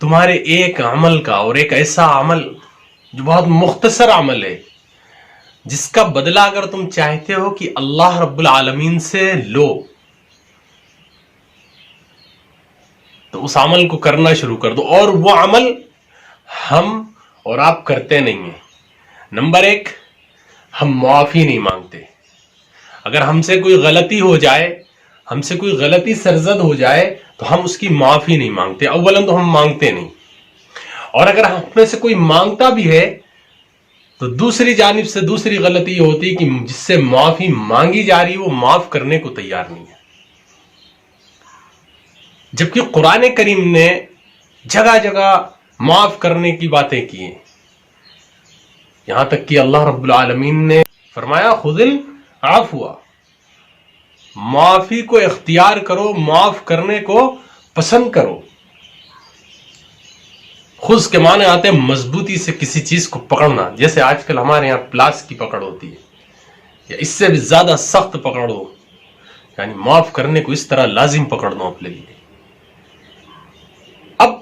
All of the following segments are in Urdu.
تمہارے ایک عمل کا، اور ایک ایسا عمل جو بہت مختصر عمل ہے، جس کا بدلہ اگر تم چاہتے ہو کہ اللہ رب العالمین سے لو، تو اس عمل کو کرنا شروع کر دو. اور وہ عمل ہم اور آپ کرتے نہیں ہیں. نمبر 1، ہم معافی نہیں مانگتے. اگر ہم سے کوئی غلطی ہو جائے، ہم سے کوئی غلطی سرزد ہو جائے، تو ہم اس کی معافی نہیں مانگتے. اولاً تو ہم مانگتے نہیں، اور اگر ہم میں سے کوئی مانگتا بھی ہے تو دوسری جانب سے دوسری غلطی یہ ہوتی کہ جس سے معافی مانگی جا رہی وہ معاف کرنے کو تیار نہیں ہے. جبکہ قرآن کریم نے جگہ جگہ معاف کرنے کی باتیں کی ہیں. یہاں تک کہ اللہ رب العالمین نے فرمایا خذ العفو، معافی کو اختیار کرو، معاف کرنے کو پسند کرو. خذ کے معنی آتے ہیں مضبوطی سے کسی چیز کو پکڑنا، جیسے آج کل ہمارے یہاں پلاس کی پکڑ ہوتی ہے، یا اس سے بھی زیادہ سخت پکڑ ہو، یعنی معاف کرنے کو اس طرح لازم پکڑ دو اپنے لیے. اب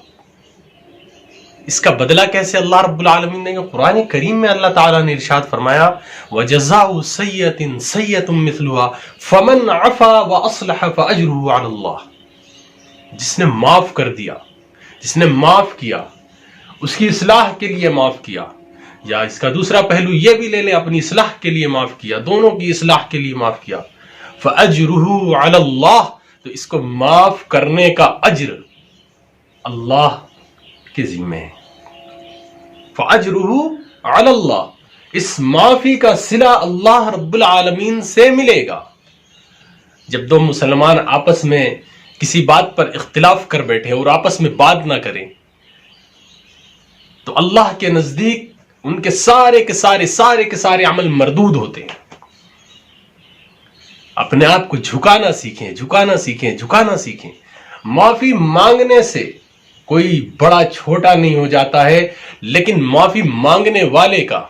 اس کا بدلہ کیسے اللہ رب العالمین نے؟ قرآن کریم میں اللہ تعالیٰ نے ارشاد فرمایا وَجَزَاءُ سَيِّئَةٍ سَيِّئَةٌ مِثْلُهَا فَمَنْ عَفَا وَأَصْلَحَ فَأَجْرُهُ عَلَى اللَّهِ. جس نے معاف کر دیا، جس نے معاف کیا، اس کی اصلاح کے لیے معاف کیا، یا اس کا دوسرا پہلو یہ بھی لے لیں اپنی اصلاح کے لیے معاف کیا، دونوں کی اصلاح کے لیے معاف کیا، فَأَجْرُهُ عَلَى اللَّهِ، تو اس کو معاف کرنے کا اجر اللہ کے ذمہ ہے. فَأَجْرُهُ عَلَى اللَّهِ، اس معافی کا صلہ اللہ رب العالمین سے ملے گا. جب دو مسلمان آپس میں کسی بات پر اختلاف کر بیٹھے اور آپس میں بات نہ کریں، تو اللہ کے نزدیک ان کے سارے کے سارے عمل مردود ہوتے ہیں. اپنے آپ کو جھکانا سیکھیں. معافی مانگنے سے کوئی بڑا چھوٹا نہیں ہو جاتا ہے، لیکن معافی مانگنے والے کا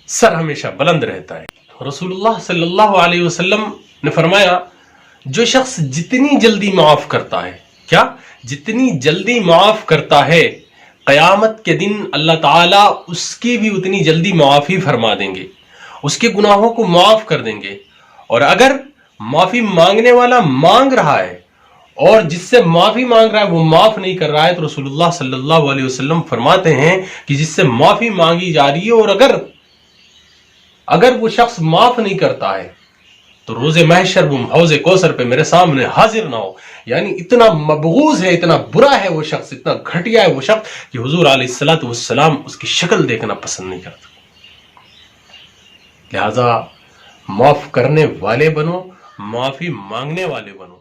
سر ہمیشہ بلند رہتا ہے. رسول اللہ صلی اللہ علیہ وسلم نے فرمایا جو شخص جتنی جلدی معاف کرتا ہے، جتنی جلدی معاف کرتا ہے، قیامت کے دن اللہ تعالیٰ اس کی بھی اتنی جلدی معافی فرما دیں گے، اس کے گناہوں کو معاف کر دیں گے. اور اگر معافی مانگنے والا مانگ رہا ہے اور جس سے معافی مانگ رہا ہے وہ معاف نہیں کر رہا ہے، تو رسول اللہ صلی اللہ علیہ وسلم فرماتے ہیں کہ جس سے معافی مانگی جا رہی ہے اور اگر وہ شخص معاف نہیں کرتا ہے تو روز محشر وہ حوض کوثر پہ میرے سامنے حاضر نہ ہو. یعنی اتنا مبغوض ہے، اتنا برا ہے وہ شخص، اتنا گھٹیا ہے وہ شخص کہ حضور علیہ الصلوۃ والسلام اس کی شکل دیکھنا پسند نہیں کرتا. لہذا معاف کرنے والے بنو، معافی مانگنے والے بنو.